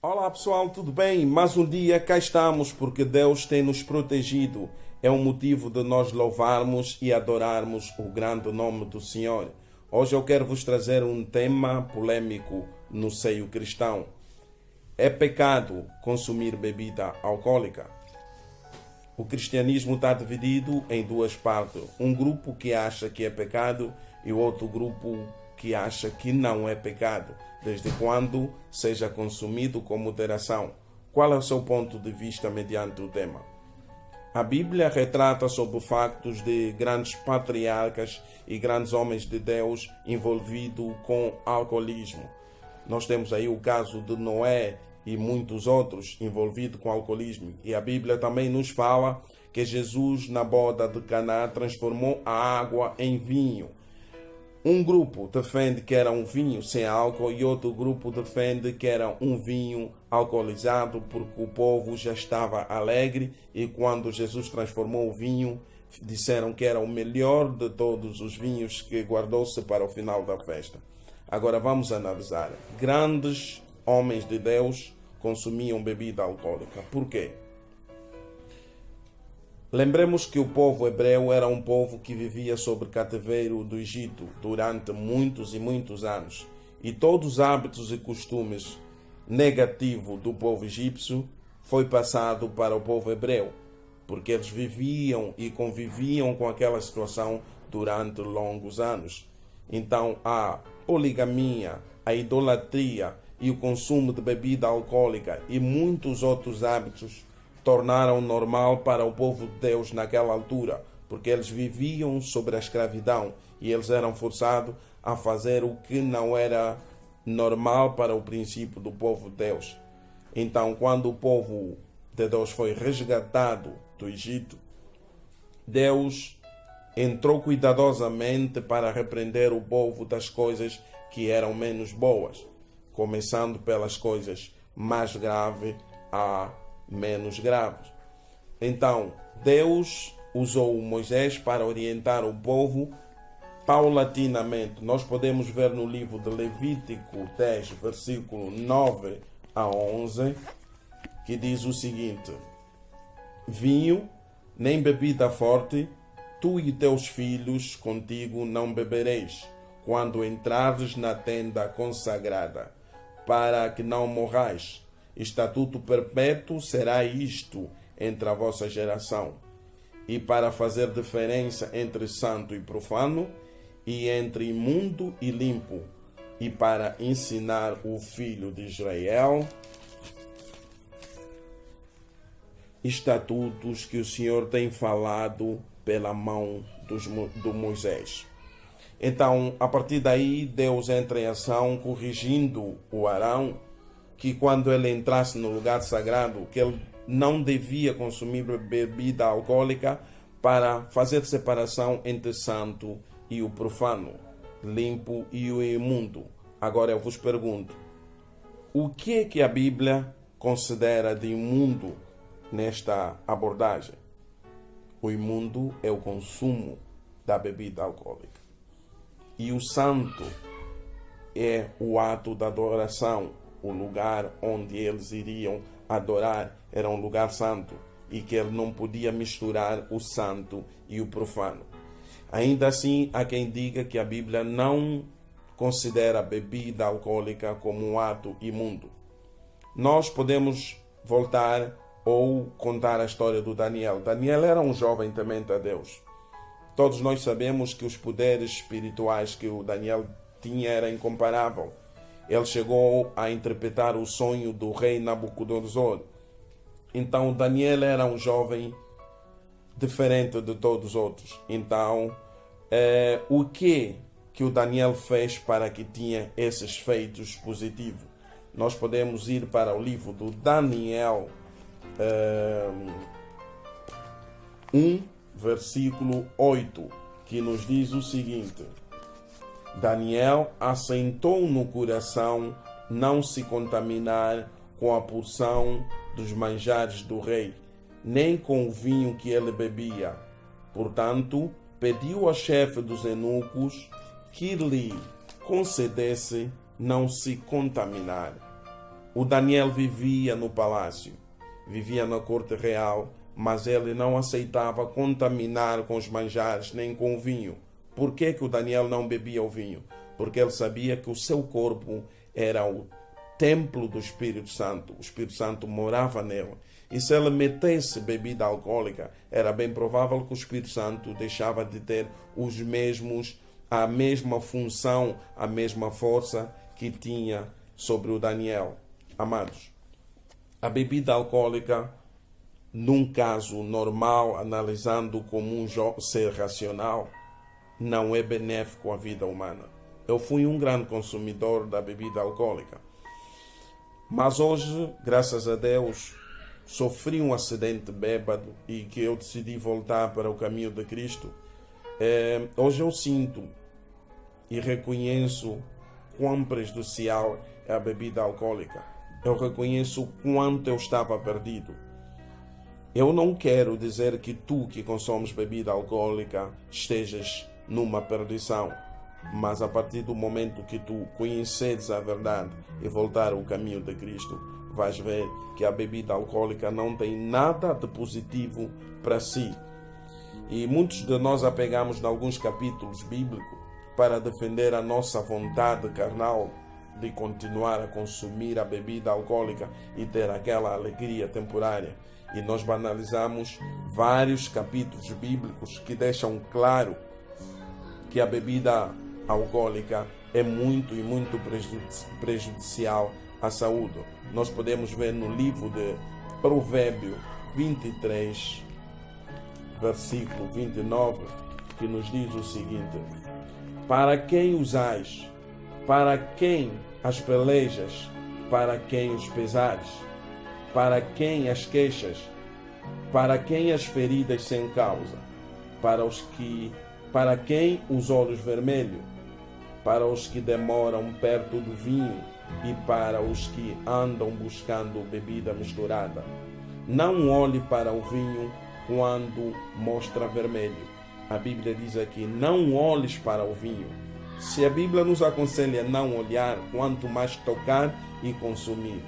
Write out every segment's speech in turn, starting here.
Olá pessoal, tudo bem? Mais um dia cá estamos porque Deus tem nos protegido. É um motivo de nós louvarmos e adorarmos o grande nome do Senhor. Hoje eu quero vos trazer um tema polêmico no seio cristão. É pecado consumir bebida alcoólica? O cristianismo está dividido em duas partes. Um grupo que acha que é pecado e outro grupo que acha que não é pecado, desde quando seja consumido com moderação. Qual é o seu ponto de vista mediante o tema? A Bíblia retrata sobre factos de grandes patriarcas e grandes homens de Deus envolvidos com alcoolismo. Nós temos aí o caso de Noé e muitos outros envolvidos com alcoolismo. E a Bíblia também nos fala que Jesus, na boda de Caná, transformou a água em vinho. Um grupo defende que era um vinho sem álcool e outro grupo defende que era um vinho alcoolizado porque o povo já estava alegre e quando Jesus transformou o vinho, disseram que era o melhor de todos os vinhos que guardou-se para o final da festa. Agora vamos analisar. Grandes homens de Deus consumiam bebida alcoólica. Por quê? Lembremos que o povo hebreu era um povo que vivia sob cativeiro do Egito durante muitos e muitos anos. E todos os hábitos e costumes negativos do povo egípcio foi passado para o povo hebreu, porque eles viviam e conviviam com aquela situação durante longos anos. Então a poligamia, a idolatria e o consumo de bebida alcoólica e muitos outros hábitos tornaram normal para o povo de Deus naquela altura, porque eles viviam sob a escravidão e eles eram forçados a fazer o que não era normal para o princípio do povo de Deus. Então, quando o povo de Deus foi resgatado do Egito, Deus entrou cuidadosamente para repreender o povo das coisas que eram menos boas, começando pelas coisas mais graves a menos graves. Então, Deus usou Moisés para orientar o povo paulatinamente. Nós podemos ver no livro de Levítico 10, versículo 9 a 11, que diz o seguinte: vinho, nem bebida forte, tu e teus filhos contigo não bebereis, quando entrares na tenda consagrada, para que não morrais. Estatuto perpétuo será isto entre a vossa geração, e para fazer diferença entre santo e profano, e entre imundo e limpo, e para ensinar o filho de Israel estatutos que o Senhor tem falado pela mão do Moisés. Então, a partir daí, Deus entra em ação, corrigindo o Arão, que quando ele entrasse no lugar sagrado, que ele não devia consumir bebida alcoólica para fazer separação entre santo e o profano, limpo e o imundo. Agora eu vos pergunto, o que a Bíblia considera de imundo nesta abordagem? O imundo é o consumo da bebida alcoólica. E o santo é o ato da adoração. O lugar onde eles iriam adorar era um lugar santo e que ele não podia misturar o santo e o profano. Ainda assim, há quem diga que a Bíblia não considera a bebida alcoólica como um ato imundo. Nós podemos voltar ou contar a história do Daniel. Daniel era um jovem temente a Deus. Todos nós sabemos que os poderes espirituais que o Daniel tinha eram incomparáveis. Ele chegou a interpretar o sonho do rei Nabucodonosor. Então, Daniel era um jovem diferente de todos os outros. Então, o que o Daniel fez para que tinha esses feitos positivos? Nós podemos ir para o livro do Daniel 1, versículo 8, que nos diz o seguinte: Daniel assentou no coração não se contaminar com a porção dos manjares do rei, nem com o vinho que ele bebia. Portanto, pediu ao chefe dos eunucos que lhe concedesse não se contaminar. O Daniel vivia no palácio, vivia na corte real, mas ele não aceitava contaminar com os manjares nem com o vinho. Por que o Daniel não bebia o vinho? Porque ele sabia que o seu corpo era o templo do Espírito Santo. O Espírito Santo morava nele. E se ele metesse bebida alcoólica, era bem provável que o Espírito Santo deixava de ter a mesma função, a mesma força que tinha sobre o Daniel. Amados, a bebida alcoólica, num caso normal, analisando como um ser racional, não é benéfico à vida humana. Eu fui um grande consumidor da bebida alcoólica. Mas hoje, graças a Deus, sofri um acidente bêbado e que eu decidi voltar para o caminho de Cristo. Hoje eu sinto e reconheço quão prejudicial é a bebida alcoólica. Eu reconheço o quanto eu estava perdido. Eu não quero dizer que tu que consomes bebida alcoólica estejas numa perdição, mas a partir do momento que tu conheceres a verdade e voltar ao caminho de Cristo, vais ver que a bebida alcoólica não tem nada de positivo para si. E muitos de nós apegamos em alguns capítulos bíblicos para defender a nossa vontade carnal de continuar a consumir a bebida alcoólica e ter aquela alegria temporária. E nós banalizamos vários capítulos bíblicos que deixam claro que a bebida alcoólica é muito e muito prejudicial à saúde. Nós podemos ver no livro de Provérbio 23, versículo 29, que nos diz o seguinte: para quem usais, para quem as pelejas, para quem os pesares, para quem as queixas, para quem as feridas sem causa, para quem os olhos vermelhos, para os que demoram perto do vinho e para os que andam buscando bebida misturada. Não olhe para o vinho quando mostra vermelho. A Bíblia diz aqui, não olhes para o vinho. Se a Bíblia nos aconselha a não olhar, quanto mais tocar e consumir.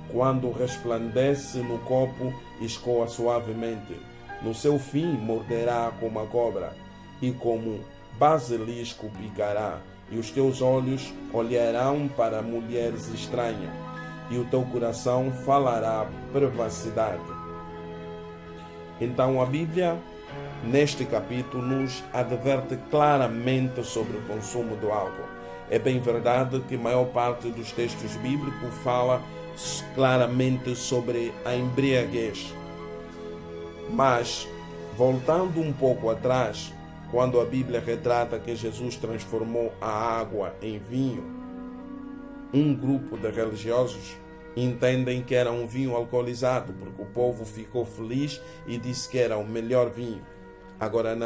Quando resplandece no copo, escoa suavemente. No seu fim, morderá como a cobra, e como basilisco picará. E os teus olhos olharão para mulheres estranhas, e o teu coração falará perversidade. Então a Bíblia, neste capítulo, nos adverte claramente sobre o consumo do álcool. É bem verdade que a maior parte dos textos bíblicos fala claramente sobre a embriaguez. Mas, voltando um pouco atrás, quando a Bíblia retrata que Jesus transformou a água em vinho, um grupo de religiosos entendem que era um vinho alcoolizado, porque o povo ficou feliz e disse que era o melhor vinho. Agora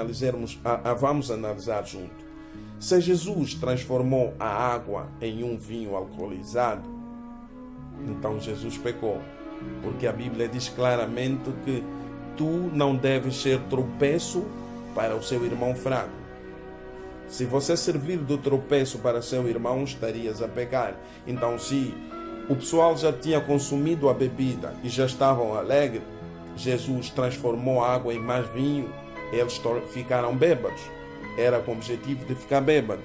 vamos analisar junto. Se Jesus transformou a água em um vinho alcoolizado, então Jesus pecou, porque a Bíblia diz claramente que tu não deves ser tropeço para o seu irmão fraco. Se você servir de tropeço para seu irmão, estarias a pecar. Então, se o pessoal já tinha consumido a bebida e já estavam alegres, Jesus transformou a água em mais vinho, eles ficaram bêbados. Era com o objetivo de ficar bêbado.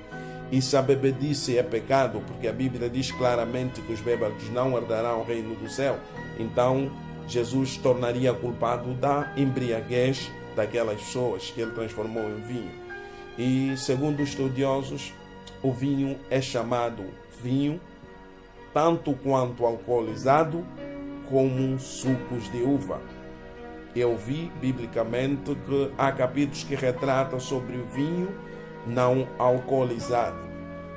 E se a bebedice é pecado, porque a Bíblia diz claramente que os bêbados não herdarão o reino do céu, então Jesus tornaria culpado da embriaguez daquelas pessoas que ele transformou em vinho. E segundo os estudiosos, o vinho é chamado vinho tanto quanto alcoolizado como sucos de uva. Eu vi biblicamente que há capítulos que retratam sobre o vinho não alcoolizado.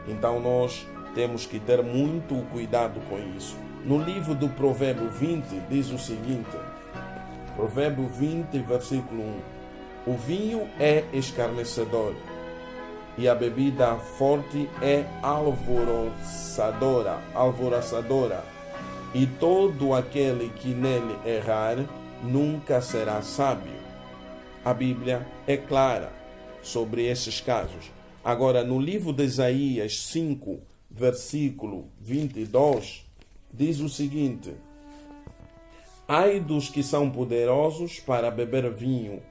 Então nós temos que ter muito cuidado com isso. No livro do Provérbio 20 diz o seguinte, Provérbio 20, versículo 1: o vinho é escarnecedor e a bebida forte é alvoroçadora, e todo aquele que nele errar nunca será sábio. A Bíblia é clara sobre esses casos. Agora, no livro de Isaías 5, versículo 22, diz o seguinte: ai dos que são poderosos para beber vinho,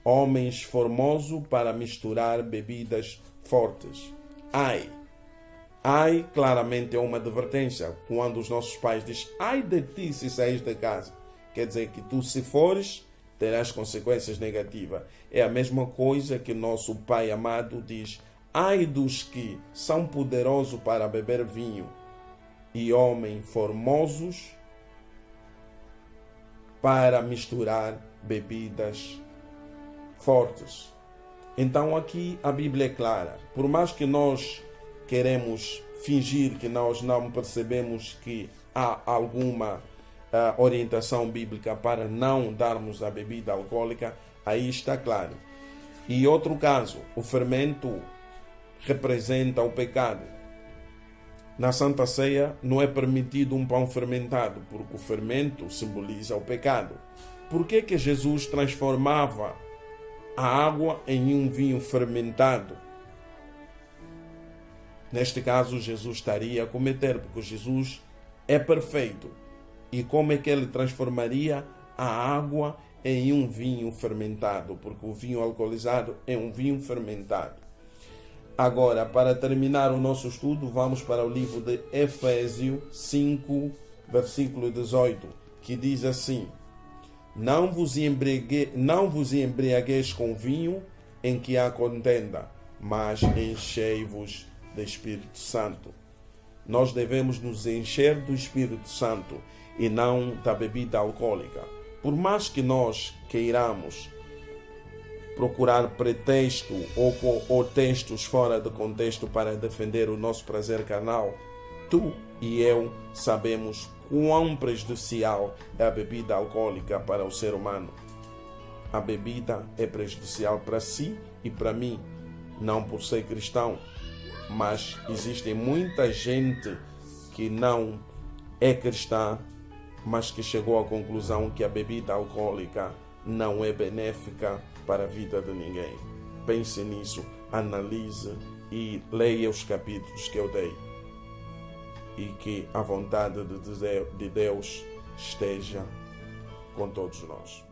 homens formosos para misturar bebidas fortes. Ai. Ai, claramente é uma advertência. Quando os nossos pais dizem, ai de ti se saís de casa, quer dizer que tu, se fores, terás consequências negativas. É a mesma coisa que nosso Pai amado diz, ai dos que são poderosos para beber vinho e homens formosos para misturar bebidas fortes. Então aqui a Bíblia é clara. Por mais que nós queremos fingir que nós não percebemos que há alguma orientação bíblica para não darmos a bebida alcoólica, aí está claro. E outro caso, o fermento representa o pecado. Na Santa Ceia não é permitido um pão fermentado, porque o fermento simboliza o pecado. Por que Jesus transformava a água em um vinho fermentado? Neste caso, Jesus estaria a cometer, porque Jesus é perfeito. E como é que ele transformaria a água em um vinho fermentado? Porque o vinho alcoolizado é um vinho fermentado. Agora, para terminar o nosso estudo, vamos para o livro de Efésios 5, versículo 18, que diz assim: Não vos embriagueis com vinho em que há contenda, mas enchei-vos do Espírito Santo. Nós devemos nos encher do Espírito Santo e não da bebida alcoólica. Por mais que nós queiramos procurar pretexto ou textos fora do contexto para defender o nosso prazer carnal, tu e eu sabemos quão prejudicial é a bebida alcoólica para o ser humano. A bebida é prejudicial para si e para mim, não por ser cristão, mas existe muita gente que não é cristã, mas que chegou à conclusão que a bebida alcoólica não é benéfica para a vida de ninguém. Pense nisso, analise e leia os capítulos que eu dei. E que a vontade de Deus esteja com todos nós.